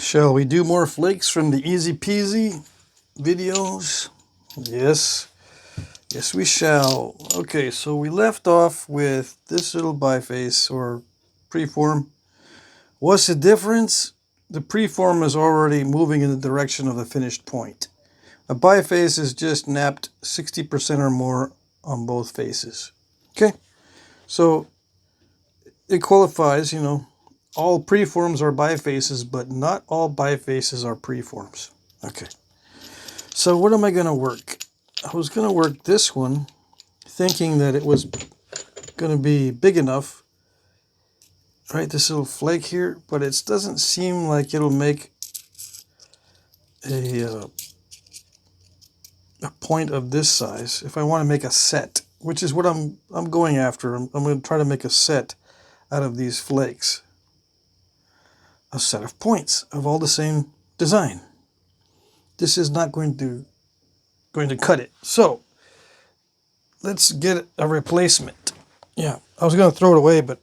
Shall we do more flakes from the Easy Peasy videos? Yes. Yes, we shall. Okay, so we left off with this little biface or preform. What's the difference? The preform is already moving in the direction of the finished point. A biface is just napped 60% or more on both faces. Okay, so it qualifies, all preforms are bifaces, but not all bifaces are preforms. Okay, so what am I going to work? I was going to work this one, thinking that it was going to be big enough, right? This little flake here, but it doesn't seem like it'll make a point of this size. If I want to make a set, which is what I'm going after, I'm going to try to make a set out of these flakes, a set of points of all the same design. This is not going to cut it. So let's get a replacement. Yeah, I was going to throw it away, but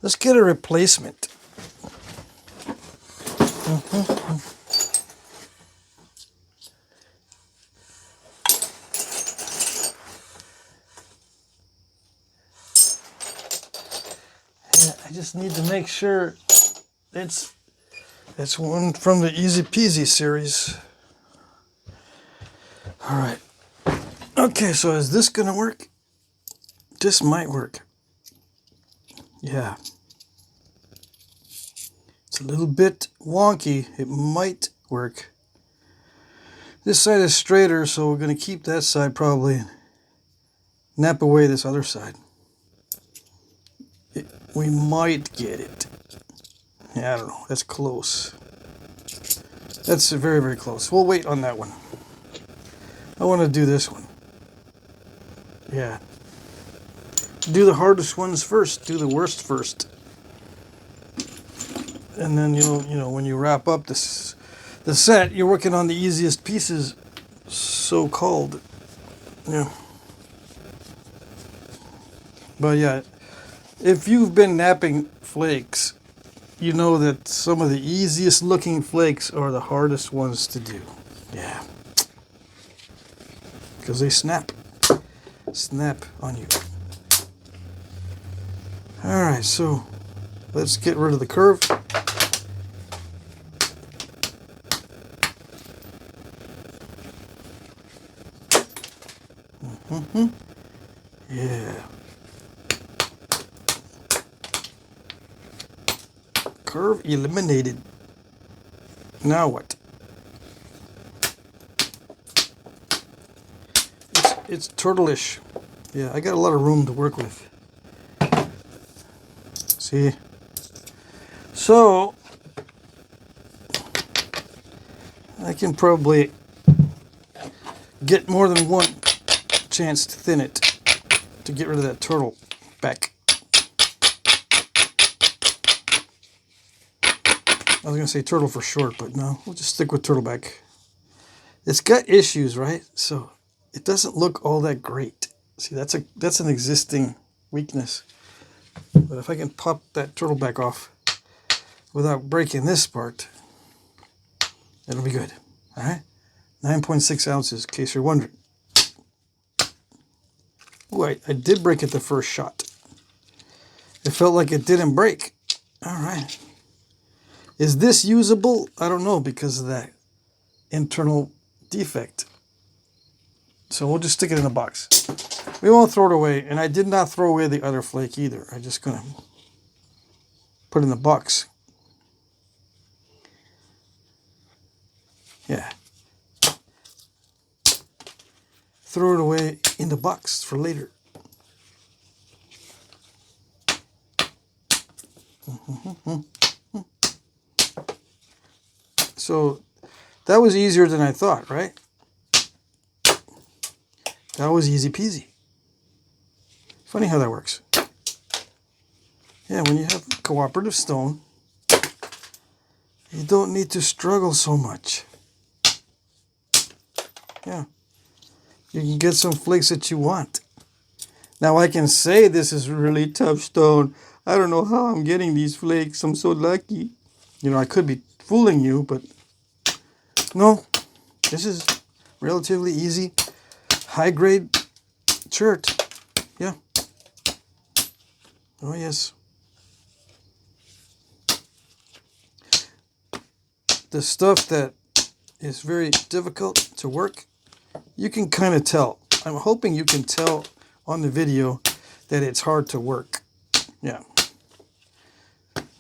let's get a replacement. Yeah, I just need to make sure it's one from the Easy Peasy series. All right. Okay, so is this going to work? This might work. Yeah. It's a little bit wonky. It might work. This side is straighter, so we're going to keep that side probably and nap away this other side. We might get it. Yeah, I don't know. That's close. That's very, very close. We'll wait on that one. I want to do this one. Yeah. Do the hardest ones first. Do the worst first. And then when you wrap up the set, you're working on the easiest pieces, so-called. Yeah. But yeah, if you've been napping flakes, you know that some of the easiest looking flakes are the hardest ones to do. Yeah. Because they snap on you. Alright, so let's get rid of the curve. Yeah. Curve eliminated. Now what? It's turtle-ish. Yeah, I got a lot of room to work with. See? So, I can probably get more than one chance to thin it to get rid of that turtle back. I was going to say turtle for short, but no, we'll just stick with turtleback. It's got issues, right? So it doesn't look all that great. See, that's an existing weakness. But if I can pop that turtleback off without breaking this part, it'll be good. All right? 9.6 ounces, in case you're wondering. Oh, I did break it the first shot. It felt like it didn't break. All right. Is this usable? I don't know because of that internal defect. So we'll just stick it in a box. We won't throw it away. And I did not throw away the other flake either. I'm just going to put it in the box. Yeah. Throw it away in the box for later. So that was easier than I thought, right? That was easy peasy. Funny how that works. Yeah, when you have cooperative stone, you don't need to struggle so much. Yeah. You can get some flakes that you want. Now I can say this is really tough stone. I don't know how I'm getting these flakes. I'm so lucky. I could be fooling you, but no, this is relatively easy, high-grade shirt. Yeah. Oh, yes. The stuff that is very difficult to work, you can kind of tell. I'm hoping you can tell on the video that it's hard to work. Yeah.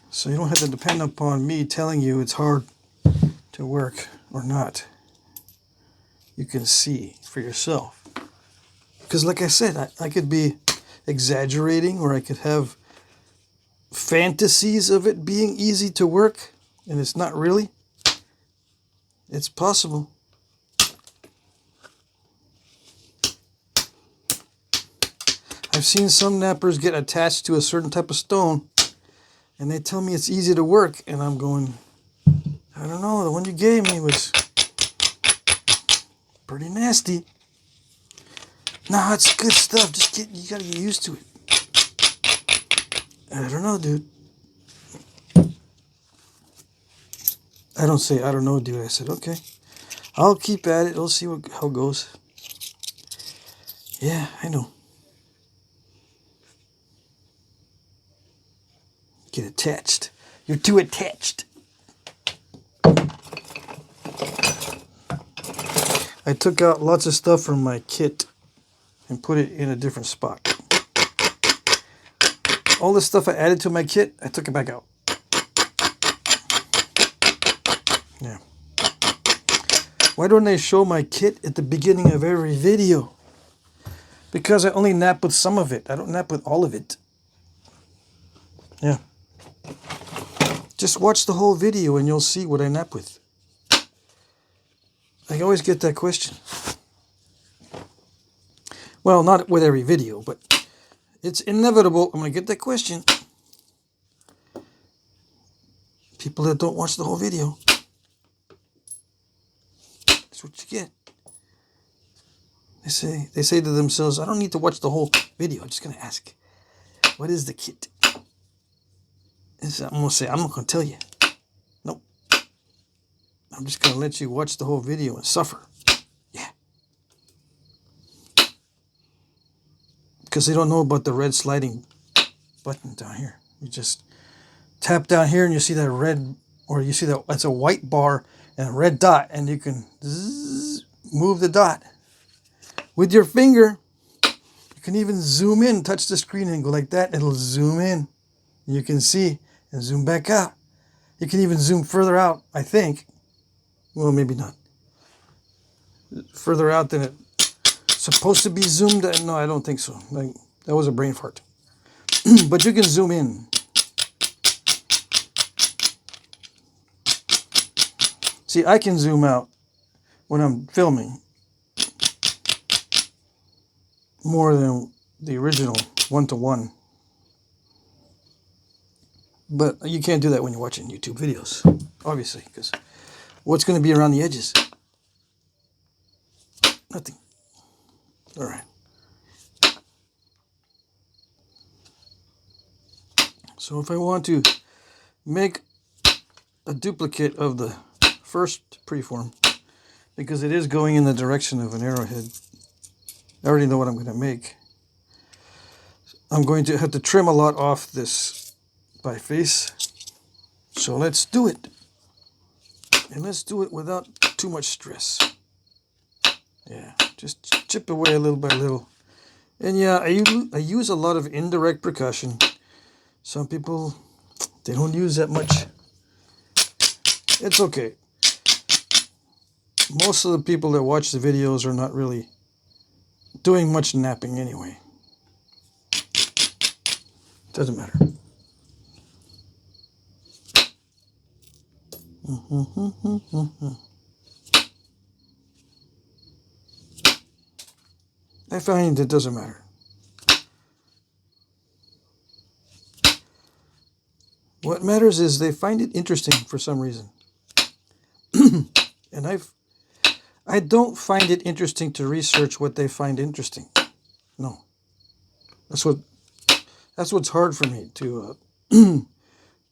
So you don't have to depend upon me telling you it's hard to work or not. You can see for yourself. Because like I said, I could be exaggerating, or I could have fantasies of it being easy to work, and it's not really. It's possible. I've seen some nappers get attached to a certain type of stone, and they tell me it's easy to work, and I'm going, I don't know, the one you gave me was pretty nasty. No, it's good stuff. You gotta get used to it. I don't know, dude. I don't say, I don't know, dude. I said, okay. I'll keep at it. We'll see how it goes. Yeah, I know. Get attached. You're too attached. I took out lots of stuff from my kit and put it in a different spot. All the stuff I added to my kit, I took it back out. Yeah. Why don't they show my kit at the beginning of every video? Because I only nap with some of it. I don't nap with all of it. Yeah. Just watch the whole video and you'll see what I nap with. I always get that question. Well, not with every video, but it's inevitable. I'm going to get that question. People that don't watch the whole video. That's what you get. They say to themselves, I don't need to watch the whole video. I'm just going to ask, what is the kit? And so I'm going to say, I'm not going to tell you. Nope. I'm just going to let you watch the whole video and suffer. Yeah. Because they don't know about the red sliding button down here. You just tap down here and you see that red, or you see that it's a white bar and a red dot, and you can move the dot. With your finger, you can even zoom in, touch the screen and go like that. It'll zoom in. You can see and zoom back out. You can even zoom further out, I think. Well, maybe not. Further out than it's supposed to be zoomed. No, I don't think so. That was a brain fart. But you can zoom in. See, I can zoom out when I'm filming more than the original 1-to-1. But you can't do that when you're watching YouTube videos, obviously, because what's going to be around the edges? Nothing. All right. So if I want to make a duplicate of the first preform, because it is going in the direction of an arrowhead, I already know what I'm going to make. I'm going to have to trim a lot off this by face. So let's do it. And let's do it without too much stress. Yeah, just chip away a little by little. And yeah, I use a lot of indirect percussion. Some people, they don't use that much. It's okay. Most of the people that watch the videos are not really doing much napping anyway. Doesn't matter. I find it doesn't matter. What matters is they find it interesting for some reason. And I don't find it interesting to research what they find interesting. No. That's what's hard for me, to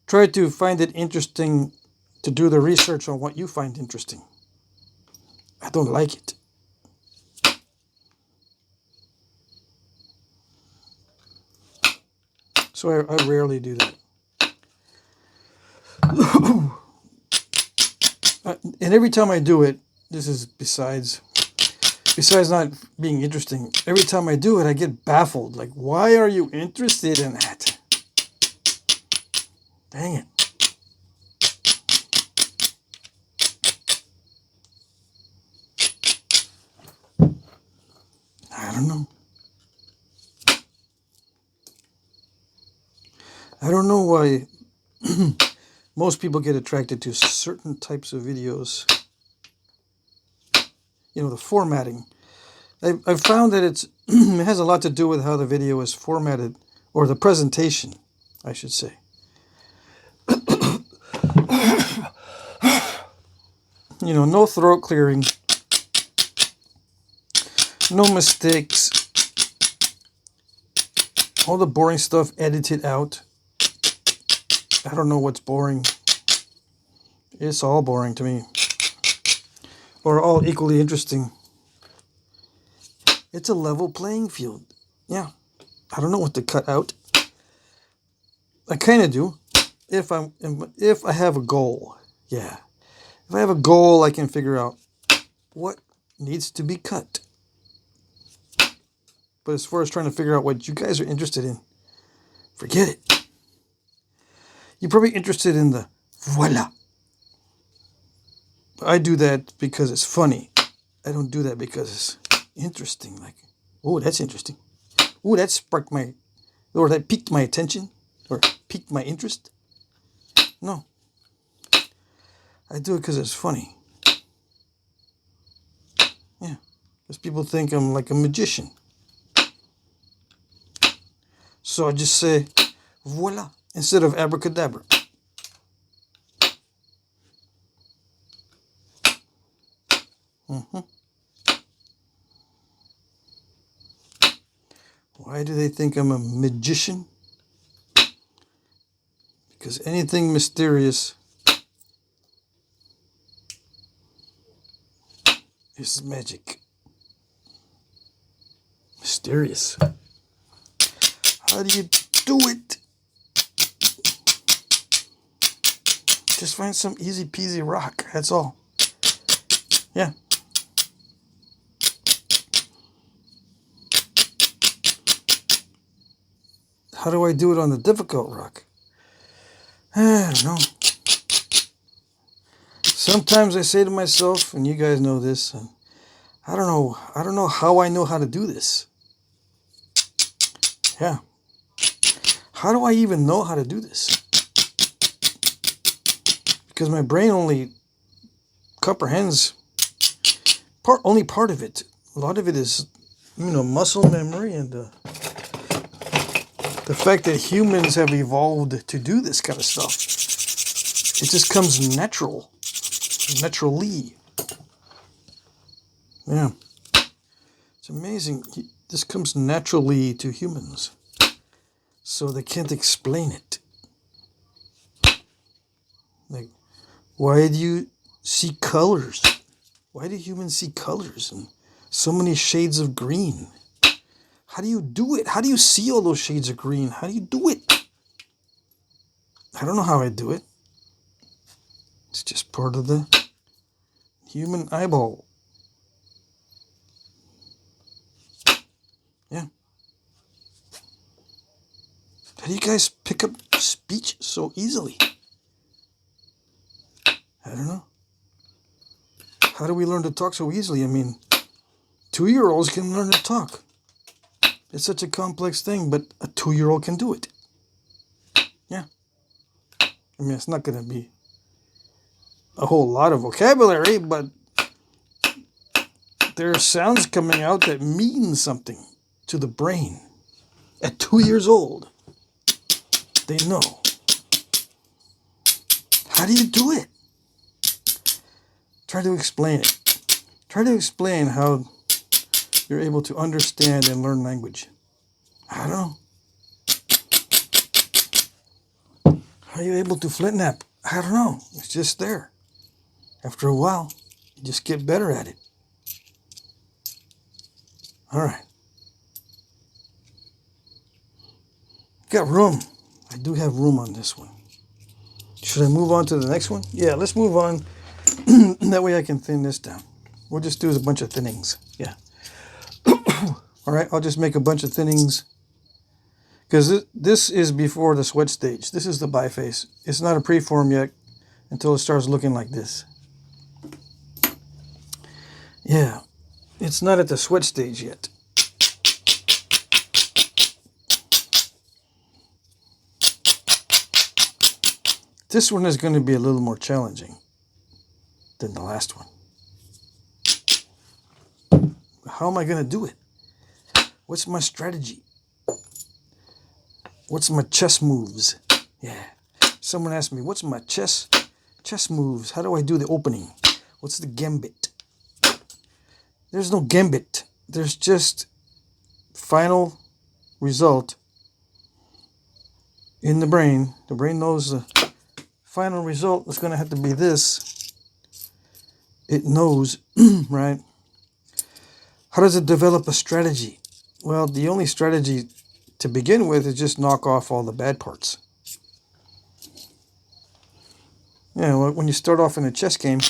try to find it interesting to do the research on what you find interesting. I don't like it. So I rarely do that. And every time I do it, this is besides not being interesting, every time I do it, I get baffled. Like, why are you interested in that? Dang it. I don't know. I don't know why most people get attracted to certain types of videos. You know, the formatting. I've found that it has a lot to do with how the video is formatted, or the presentation, I should say. You know, no throat clearing, no mistakes, all the boring stuff edited out. I don't know what's boring. It's all boring to me. Or all equally interesting. It's a level playing field. Yeah. I don't know what to cut out. I kind of do. If I have a goal. Yeah. If I have a goal, I can figure out what needs to be cut. But as far as trying to figure out what you guys are interested in, forget it. You're probably interested in the voila. I do that because it's funny. I don't do that because it's interesting. Like, oh, that's interesting. Oh, that sparked or that piqued my attention, or piqued my interest. No. I do it because it's funny. Yeah. Because people think I'm like a magician. So I just say, voila, instead of abracadabra. Why do they think I'm a magician? Because anything mysterious is magic. Mysterious. How do you do it? Just find some easy peasy rock. That's all. Yeah. How do I do it on the difficult rock? I don't know. Sometimes I say to myself, and you guys know this, and I don't know how I know how to do this. Yeah. How do I even know how to do this? Because my brain only comprehends only part of it. A lot of it is, muscle memory and the fact that humans have evolved to do this kind of stuff. It just comes naturally. Yeah. It's amazing. This comes naturally to humans. So they can't explain it. Like, why do you see colors? Why do humans see colors and so many shades of green? How do you do it? How do you see all those shades of green? How do you do it? I don't know how I do it. It's just part of the human eyeball. Yeah. How do you guys pick up speech so easily? I don't know. How do we learn to talk so easily? I mean, 2-year-olds can learn to talk. It's such a complex thing, but a 2-year-old can do it. Yeah. I mean, it's not going to be a whole lot of vocabulary, but there are sounds coming out that mean something to the brain. At 2 years old, they know. How do you do it? Try to explain it. Try to explain how you're able to understand and learn language. I don't know. How are you able to flint knap? I don't know. It's just there. After a while, you just get better at it. All right. Got room. I do have room on this one. Should I move on to the next one? Yeah, let's move on. That way I can thin this down. We'll just do a bunch of thinnings. Yeah. All right, I'll just make a bunch of thinnings. Because this is before the sweat stage. This is the biface. It's not a preform yet until it starts looking like this. Yeah, it's not at the sweat stage yet. This one is going to be a little more challenging than the last one. How am I going to do it? What's my strategy? What's my chess moves? Yeah. Someone asked me, what's my chess moves? How do I do the opening? What's the gambit? There's no gambit. There's just final result in the brain. The brain knows the final result is going to have to be this. It knows, right? How does it develop a strategy? Well, the only strategy to begin with is just knock off all the bad parts. Yeah, well, when you start off in a chess game,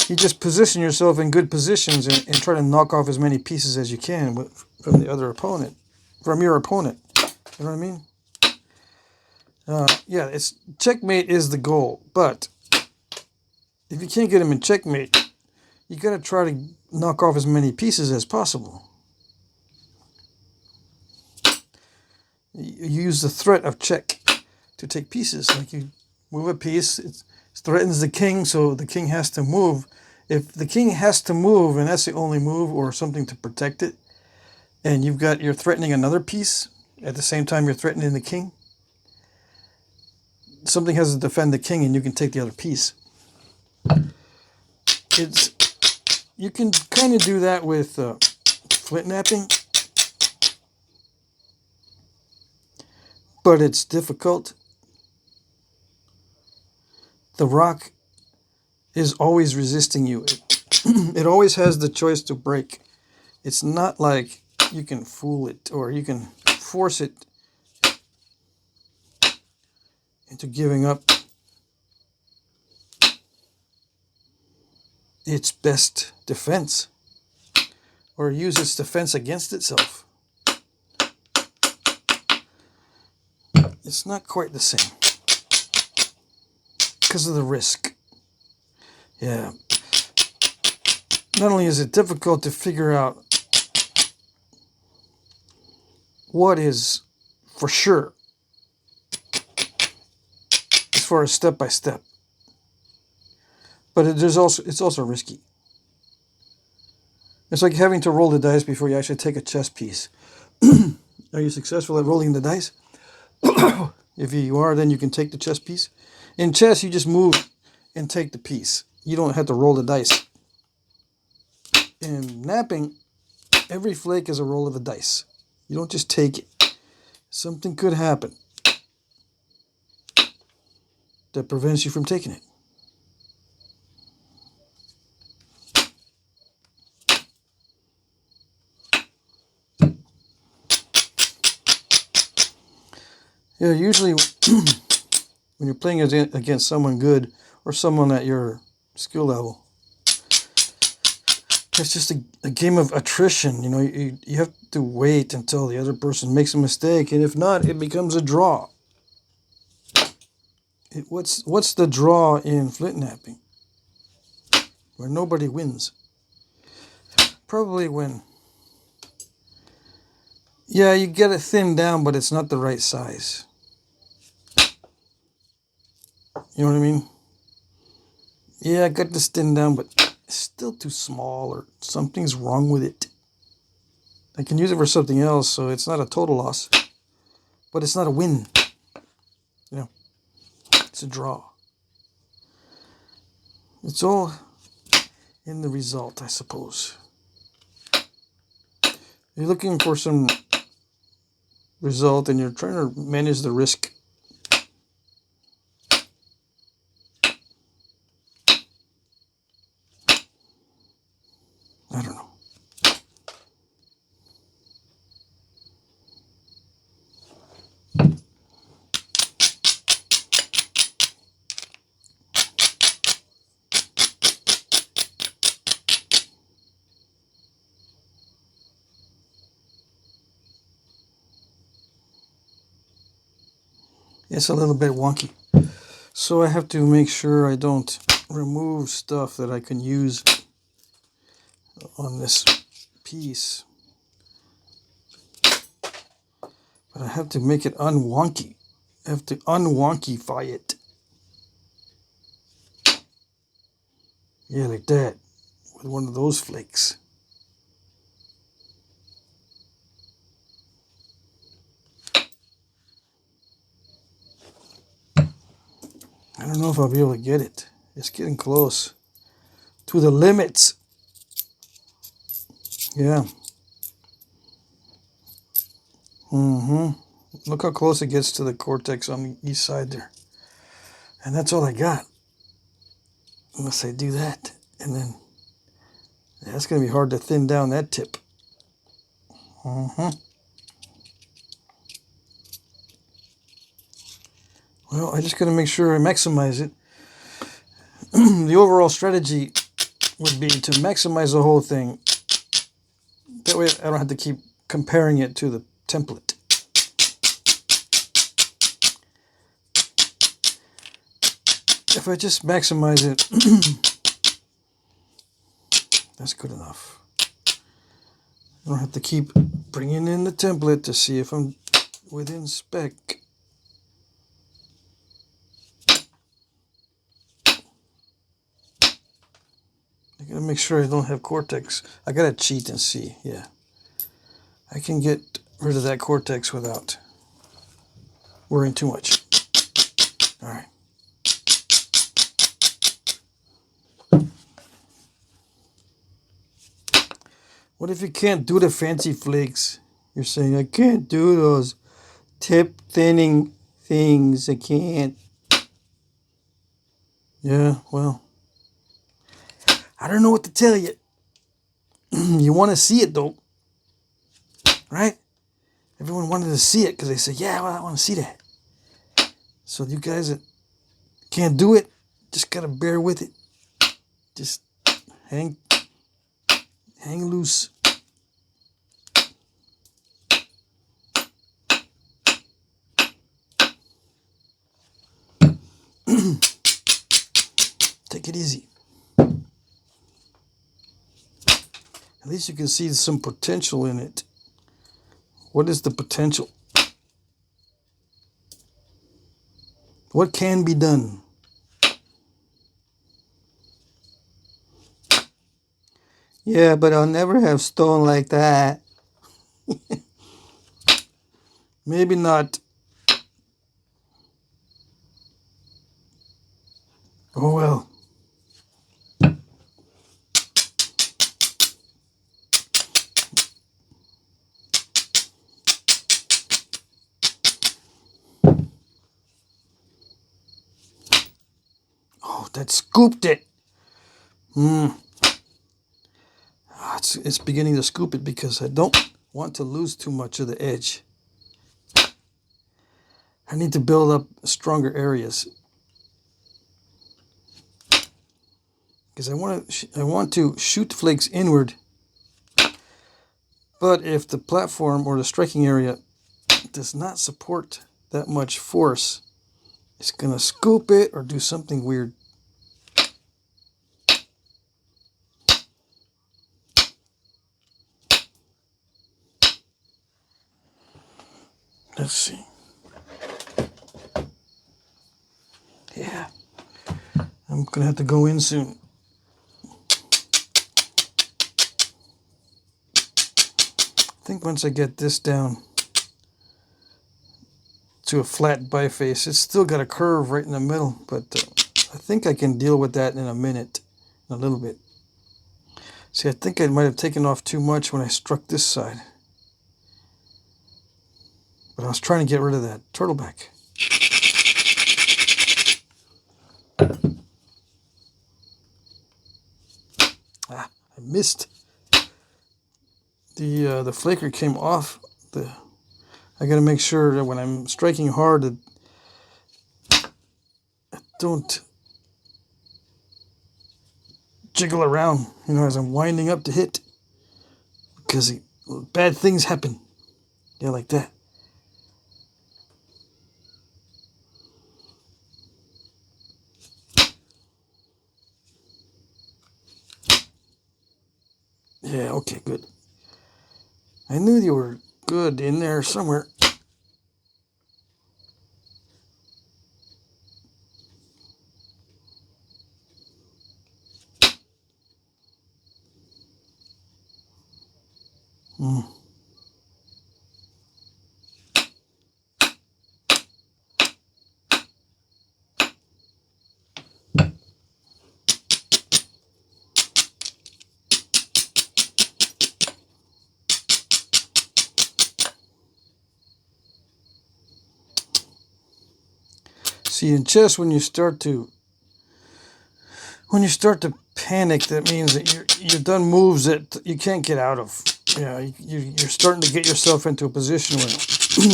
you just position yourself in good positions and try to knock off as many pieces as you can from the other opponent, from your opponent. You know what I mean? Yeah, it's checkmate is the goal, but if you can't get him in checkmate, you got to try to knock off as many pieces as possible. You use the threat of check to take pieces. Like you move a piece, it threatens the king, so the king has to move. If the king has to move, and that's the only move or something to protect it, and you're threatening another piece at the same time you're threatening the king, something has to defend the king, and you can take the other piece. You can kind of do that with Flintknapping, but it's difficult. The rock is always resisting you. It always has the choice to break. It's not like you can fool it or you can force it into giving up its best defense or use its defense against itself. It's not quite the same because of the risk. Yeah. Not only is it difficult to figure out what is for sure as far as step by step, but it's also risky. It's like having to roll the dice before you actually take a chess piece. Are you successful at rolling the dice? If you are, then you can take the chess piece. In chess, you just move and take the piece. You don't have to roll the dice. In napping, every flake is a roll of the dice. You don't just take it. Something could happen that prevents you from taking it. Yeah, usually when you're playing against someone good or someone at your skill level, it's just a game of attrition. You know, you have to wait until the other person makes a mistake, and if not, it becomes a draw. What's the draw in Flintknapping? Where nobody wins. Probably when, yeah, you get it thinned down, but it's not the right size. You know what I mean? Yeah, I got this thinned down, but it's still too small or something's wrong with it. I can use it for something else, so it's not a total loss. But it's not a win. You know, it's a draw. It's all in the result, I suppose. You're looking for some result, and you're trying to manage the risk. I don't know. It's a little bit wonky. So I have to make sure I don't remove stuff that I can use on this piece. But I have to make it unwonky. I have to unwonkify it. Yeah, like that. With one of those flakes. I don't know if I'll be able to get it. It's getting close to the limits. Yeah. Look how close it gets to the cortex on the east side there. And that's all I got. Unless I do that. And then that's going to be hard to thin down that tip. Well, I just got to make sure I maximize it. The overall strategy would be to maximize the whole thing. That way I don't have to keep comparing it to the template. If I just maximize it, that's good enough. I don't have to keep bringing in the template to see if I'm within spec. I gotta make sure I don't have cortex. I gotta cheat and see, yeah. I can get rid of that cortex without worrying too much. All right. What if you can't do the fancy flakes? You're saying, I can't do those tip thinning things. I can't. Yeah, well, I don't know what to tell you. You want to see it, though. Right? Everyone wanted to see it because they said, yeah, well, I want to see that. So you guys that can't do it, just got to bear with it. Just hang loose. Take it easy. At least you can see some potential in it. What is the potential? What can be done? Yeah, but I'll never have stone like that. Maybe not. Oh well. Oh, that scooped it. It's beginning to scoop it because I don't want to lose too much of the edge. I need to build up stronger areas. Because I want to shoot flakes inward. But if the platform or the striking area does not support that much force, it's going to scoop it or do something weird. Let's see. Yeah. I'm going to have to go in soon. I think once I get this down to a flat biface, it's still got a curve right in the middle, but I think I can deal with that in a minute, in a little bit. See, I think I might have taken off too much when I struck this side. But I was trying to get rid of that turtleback. I missed. The flaker came off. I got to make sure that when I'm striking hard, that I don't jiggle around, as I'm winding up to hit, because bad things happen. Yeah, like that. Yeah, okay, good. I knew you were good in there somewhere. See, in chess, when you start to panic, that means that you're done moves that you can't get out of. You're starting to get yourself into a position where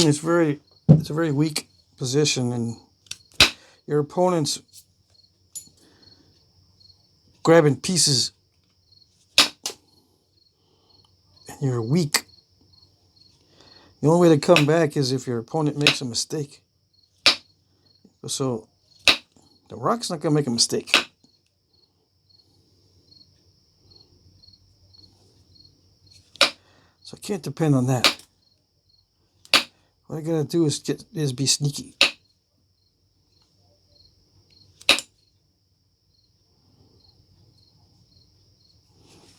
it's a very weak position, and your opponent's grabbing pieces, and you're weak. The only way to come back is if your opponent makes a mistake. So the rock's not going to make a mistake. So I can't depend on that. What I got to do is be sneaky.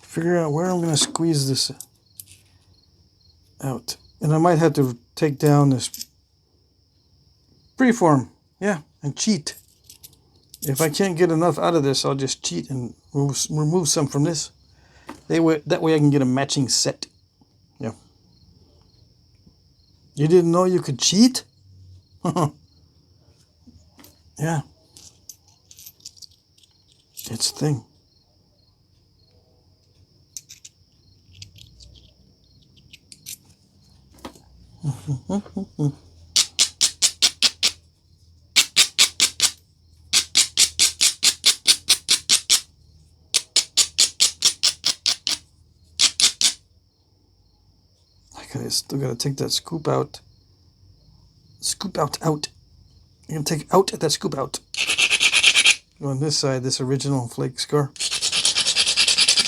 Figure out where I'm going to squeeze this out. And I might have to take down this preform. Yeah, and cheat. If I can't get enough out of this, I'll just cheat and remove some from this. That way I can get a matching set. Yeah. You didn't know you could cheat? Yeah. It's a thing. I still gotta take that scoop out. Scoop out. I'm gonna take out that scoop out. On this side, this original flake scar.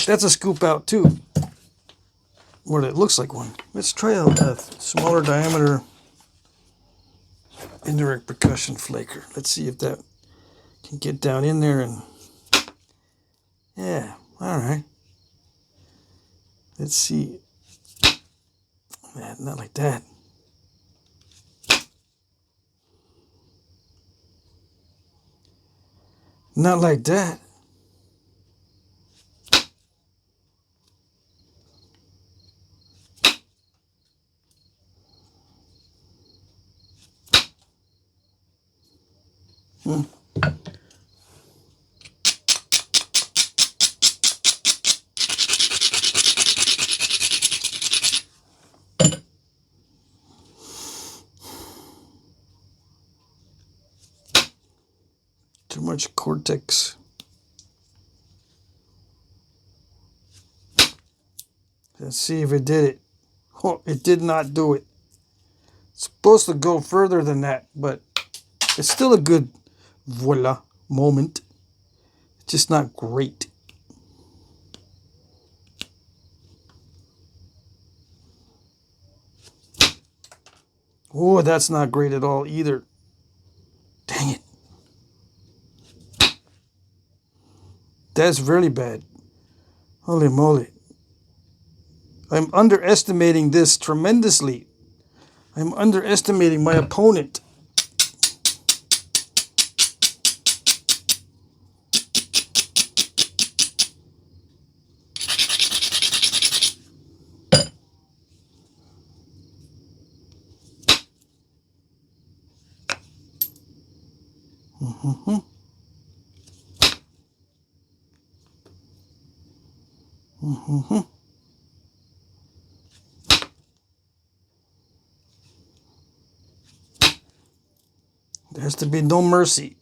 That's a scoop out too. What it looks like one. Let's try a smaller diameter indirect percussion flaker. Let's see if that can get down in there and yeah, all right. Let's see. Man, not like that. Not like that. Too much cortex. Let's see if it did it. Oh, it did not do it. It's supposed to go further than that, but it's still a good voila moment. It's just not great. Oh, that's not great at all either. Dang it. That's really bad. Holy moly. I'm underestimating this tremendously. I'm underestimating my opponent. Mm-hmm. Mm-hmm. There has to be no mercy.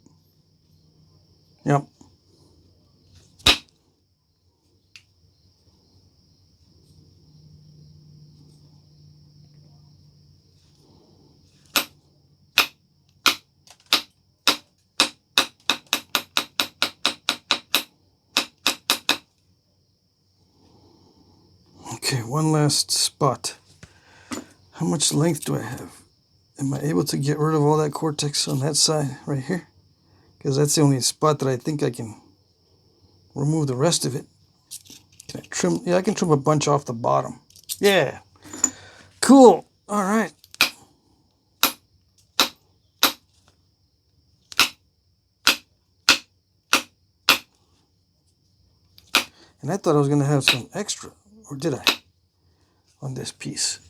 Yep. Okay, one last spot. How much length do I have? Am I able to get rid of all that cortex on that side right here? Because that's the only spot that I think I can remove the rest of it. Can I trim? Yeah, I can trim a bunch off the bottom. Yeah. Cool. All right. And I thought I was going to have some extra. Or did I? On this piece.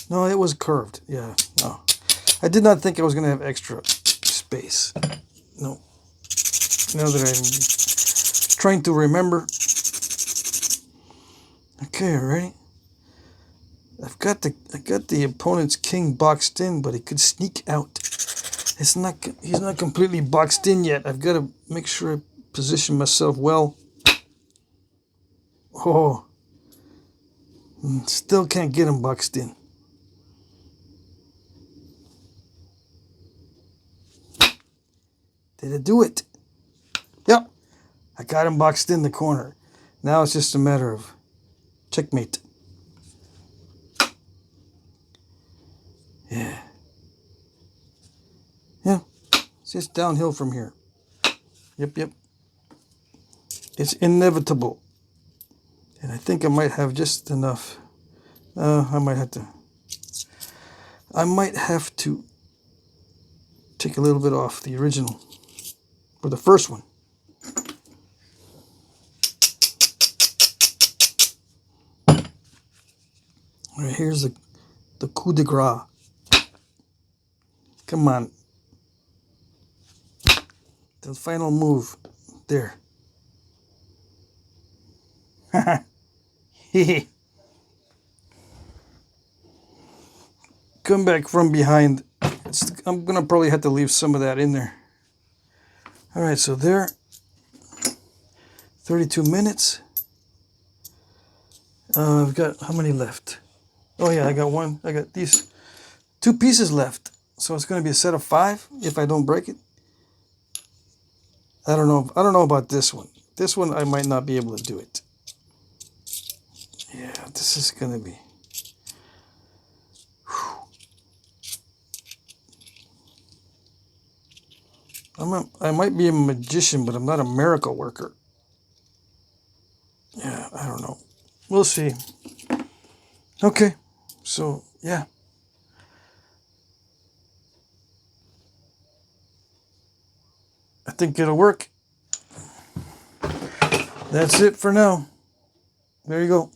No, it was curved. Yeah. No. I did not think I was going to have extra space. No. Now that I'm trying to remember. Okay, ready? I got the opponent's king boxed in, but he could sneak out. He's not completely boxed in yet. I've got to make sure I position myself well. Oh. Still can't get him boxed in. Did it do it? Yep. I got him boxed in the corner. Now it's just a matter of checkmate. Yeah. Yeah. It's just downhill from here. Yep. It's inevitable. And I think I might have just enough. I might have to take a little bit off the original. Or the first one. All right, here's the coup de grace. Come on. The final move. There. Come back from behind. I'm going to probably have to leave some of that in there. All right, so there. 32 minutes. I've got, how many left? Oh yeah, I got these 2 pieces left. So it's going to be a set of 5 if I don't break it. I don't know about this one. This one I might not be able to do it. Yeah, this is going to be. I might be a magician, but I'm not a miracle worker. Yeah, I don't know. We'll see. Okay, so yeah. I think it'll work. That's it for now. There you go.